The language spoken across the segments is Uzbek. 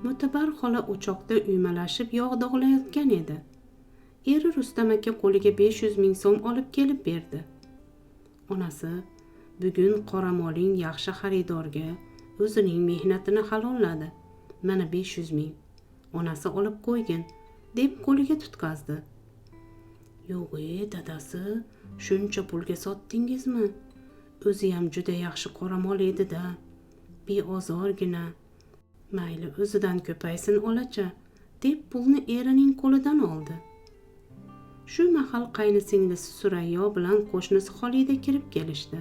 Mo'tabar xola o'choqda uymalashib yog' dog'layotgan edi. Eri Rustam aka qo'liga 500 ming so'm olib kelib berdi. Onasi, bugun qoramoling yaxshi xaridorga o'zining mehnatini halolladi. Mana 500 ming. Onasi olib qo'ygin, deb qo'liga tutqazdi. Yo'q, dadasi, shuncha pulga sotdingizmi? O'zi ham juda yaxshi qoramol edi-da. Beozorgina. Mayli, o'zidan ko'paysin olacha, deb pulni erining qo'lidan oldi. Shu mahal qaynisinglisi Surayyo bilan qo'shnisi Xolida kirib kelishdi.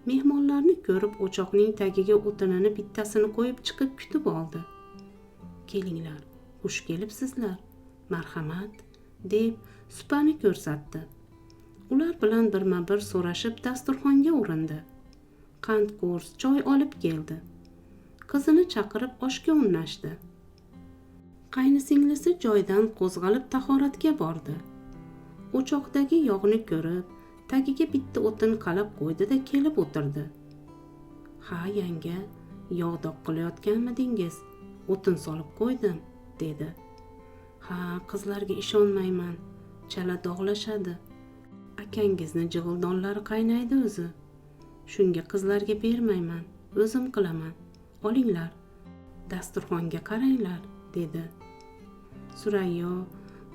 Mehmonlarni ko'rib o'choqning tagiga o'tinini bittasini qo'yib chiqib kutib oldi. Kelinglar, xush kelibsizlar, marhamat, deb supani ko'rsatdi. Ular bilan birma-bir so'rashib dasturxonga o'rindi. Qand qo'rs choy olib keldi. Qizini chaqirib oshga unnashdi. Qaynisinglisi joydan qo'zg'alib tahoratga bordi. O'choqdagi yog'ni ko'rib, tagiga bitta o'tin qalab qo'ydi-da kelib o'tirdi. Ha, yanga, yog' dog' qilayotganmidingiz? O'tin solib qo'ydim, dedi. Ha, qizlarga ishonmayman, chala dog'lashadi. Akangizni jig'ildonlari qaynaydi o'zi. Shunga qizlarga bermayman, o'zim qilaman. Olinglar, dasturxonga qaranglar, dedi. Surayyo,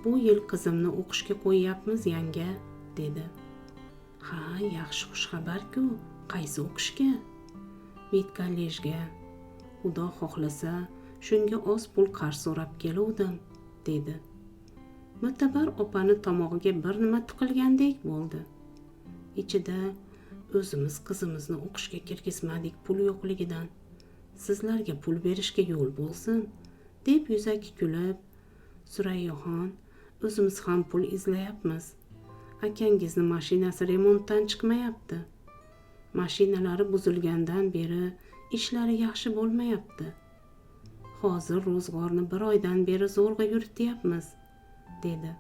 bu yil qizimni o'qishga qo'yyapmiz, yanga, dedi. Ha, yaxshi xushxabar-ku, qaysi o'qishga? Medkollejga. Xudo xohlasa, shunga oz pul qarz so'rab keluvdim, dedi. Mo'tabar opani tomog'iga bir nima tiqilgandek bo'ldi. Ichida o'zimiz qizimizni o'qishga kirgizmadik pul yo'qligidan. Sizlarga pul berishga yo'l bo'lsin, deb yuzaki kulib, Surayyoxon, o'zimiz ham pul izlayapmiz. Akangizni mashinasi remontdan chiqmayapti. Mashinalari buzilgandan beri ishlari yaxshi bo'lmayapti. Hozir ro'zg'orni 1 oydan beri zo'rg'a yurityapmiz, dedi.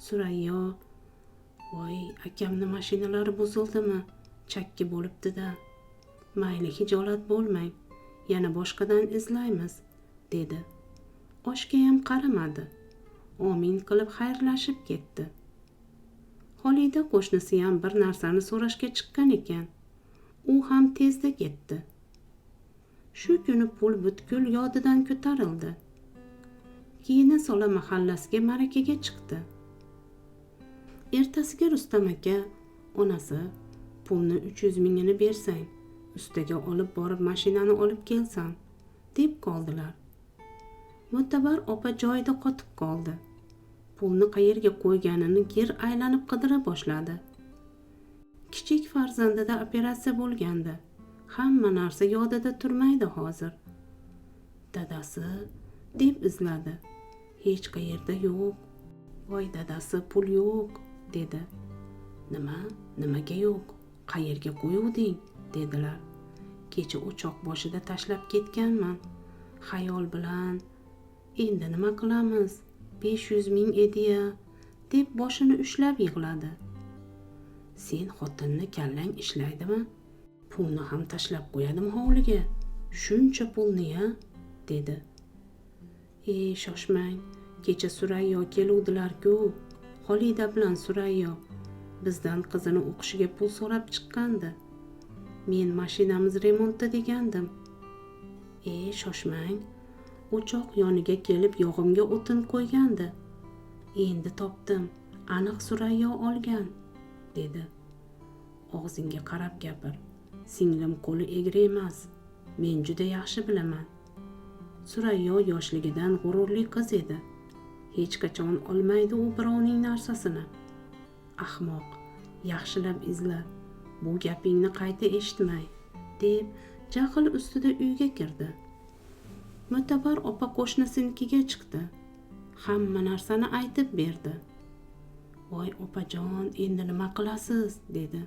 Surayyo, voy, akamni mashinalari buzildimi? Chakki bo'libdi-da. Mayli, hijolat bo'lmang, yana boshqadan izlaymiz, dedi. Oshga ham qaramadi. Omin qilib xayrlashib ketdi. Xolida qo'shnisi ham bir narsani so'rashga chiqqan ekan. U ham tezda ketdi. Shu kuni pul butkul yodidan ko'tarildi. Kiyini sola mahallasiga marakaga chiqdi. Ertasiga Rustam aka, onasi, pulni 300 mingini bersang, ustiga olib borib mashinani olib kelsam, deb qoldilar. Mo'tabar opa joyida qotib qoldi. Pulni qayerga qo'yganini gir aylanib qidira boshladi. Kichik farzandida operatsiya bo'lgandi. Hamma narsa yodida turmaydi hozir. Dadasi, deb izladi. Hech qayerda yo'q. Voy dadasi, pul yo'q, dedi. Nimaga yo'q? Qayerga qo'yuvding, dedilar. Kecha o'choq boshida tashlab ketganman. Xayol bilan, endi nima qilamiz? 500 ming edi-ya, deb boshini ushlab yig'ladi. Sen xotinni kallang ishlaydimi? Pulni ham tashlab qo'yadimi hovliga? Shuncha pulni-ya, dedi. Shoshmang, kecha Surayyo keluvdilar-ku. Xolida bilan Surayyo bizdan qizini o'qishiga pul so'rab chiqqandi. Men mashinamiz remontda degandim. Shoshmang, o'choq yoniga kelib yog'imga o'tin qo'ygandi. Endi topdim, aniq Surayyo olgan, dedi. Og'zingga qarab gapir. Singlim qo'li egri emas. Men juda yaxshi bilaman. Surayyo yoshligidan g'ururli qiz edi. Hech qachon olmaydi u birovning narsasini. Ahmoq, yaxshilab izla. Bu gapingni qayta eshitmay, deb jahl ustida uyga kirdi. Mo'tabar opa qo'shnisinikiga chiqdi. Hamma narsani aytib berdi. Voy opajon, endi nima qilasiz, dedi.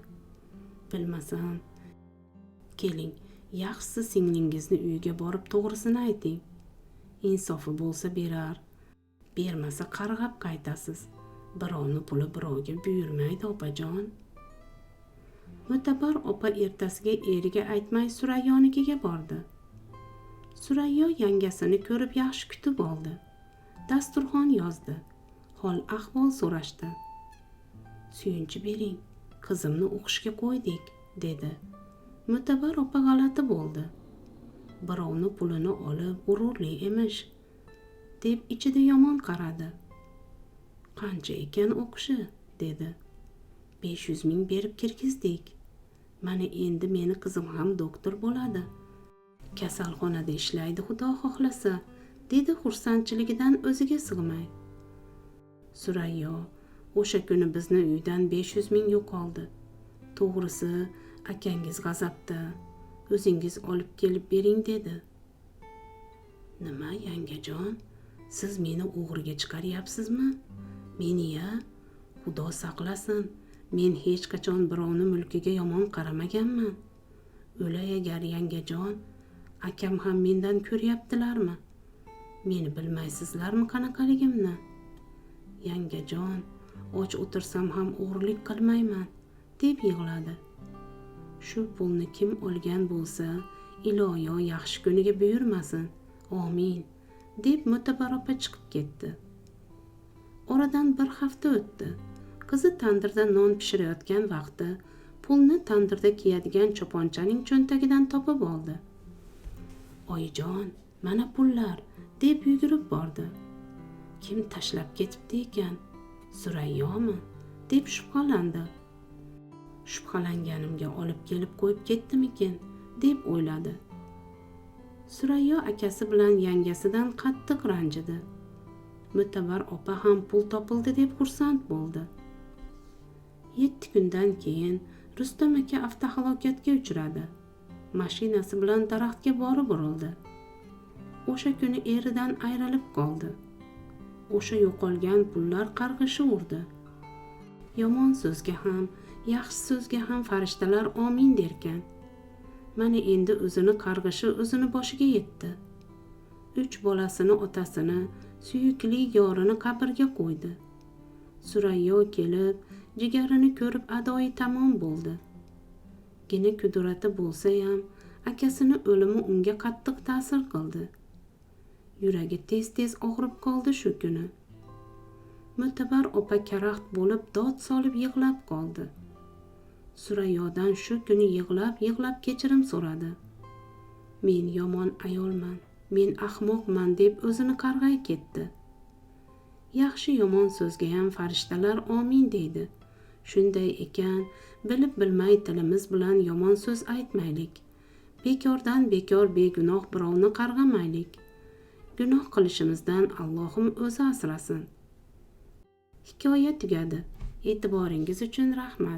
Bilmasam. Keling, yaxshisi singlingizni uyiga borib to'g'risini ayting. Insofi bo'lsa berar, bermasa qarg'ab qaytasiz. Birovni puli birovga buyurmaydi opajon. Mo'tabar opa ertasiga eriga aytmay Surayyonikiga bordi. Surayyo yangasini ko'rib yaxshi kutib oldi. Dasturxon yozdi. Hol ahvol so'rashdi. Suyunchi bering, qizimni o'qishga qo'ydik, dedi. Mo'tabar opa g'alati bo'ldi. Birovni pulini olib g'ururli emish, deb ichida yomon qaradi. Qancha ekan o'qishi, dedi. 500 ming berib kirgizdik. Mana endi meni qizim ham doktor bo'ladi. Kasalxonada ishlaydi xudo xohlasa, dedi xursandchiligidan o'ziga sig'may. Surayyo, o'sha kuni bizni uydan 500 ming yo'qoldi. To'g'risi, akangiz g'azabda. O'zingiz olib kelib bering, dedi. Nima, yangajon? Siz meni o'g'riga chiqaryapsizmi? Meni-ya? Xudo saqlasin. Men hech qachon birovni mulkiga yomon qaramaganman. O'lay agar, yangajon. Akam ham mendan ko'ryaptilarmi? Meni bilmaysizlarmi qanaqaligimni? Yangajon, och o'tirsam ham o'g'irlik qilmayman, deb yig'ladi. Shu pulni kim olgan bo'lsa, iloyo yaxshi kuniga buyurmasin. Amin, deb Mo'tabar opa chiqib ketdi. Oradan bir hafta o'tdi. Qizi tandirda non pishirayotgan vaqti pulni tandirda kiyadigan choponchaning cho'ntagidan topib oldi. Oyijon, mana pullar, deb yugurib bordi. Kim tashlab ketibdi ekan? Surayyomi? Deb shubhalandi. Shubhalanganimga olib kelib qo'yib ketdimikin, deb o'yladi. Surayyo akasi bilan yangasidan qattiq ranjidi. Mo'tabar opa ham pul topildi deb xursand bo'ldi. 7 kundan keyin Rustam aka avtohalokatga uchradi. Mashinasi bilan daraxtga borib urildi. O'sha kuni eridan ayrilib qoldi. O'sha yo'qolgan pullar qarg'ishi urdi. Yomon so'zga ham, yaxshi so'zga ham farishtalar amin derkan. Mana endi o'zini qarg'ishi o'zini boshiga yetdi. 3 bolasini, otasini, suyukli yorini qabrga qo'ydi. Surayyo kelib, jigarini ko'rib adoyi tamom bo'ldi. Gina kudurati bo'lsa ham, akasini o'limi unga qattiq ta'sir qildi. Yuragi tez-tez og'rib qoldi shu kuni. Mo'tabar opa karaxt bo'lib dod solib yig'lab qoldi. Surayyodan shu kuni yig'lab kechirim so'radi. Men yomon ayolman, men ahmoqman, deb o'zini qarg'ay ketdi. Yaxshi yomon so'zga ham farishtalar amin deydi. Shunday ekan, bilib bilmay tilimiz bilan yomon so'z aytmaylik. Bekordan bekor begunoh birovni qarg'amaylik. Gunoh qilishimizdan Allohim o'zi asrasin. Hikoya tugadi. E'tiboringiz uchun rahmat.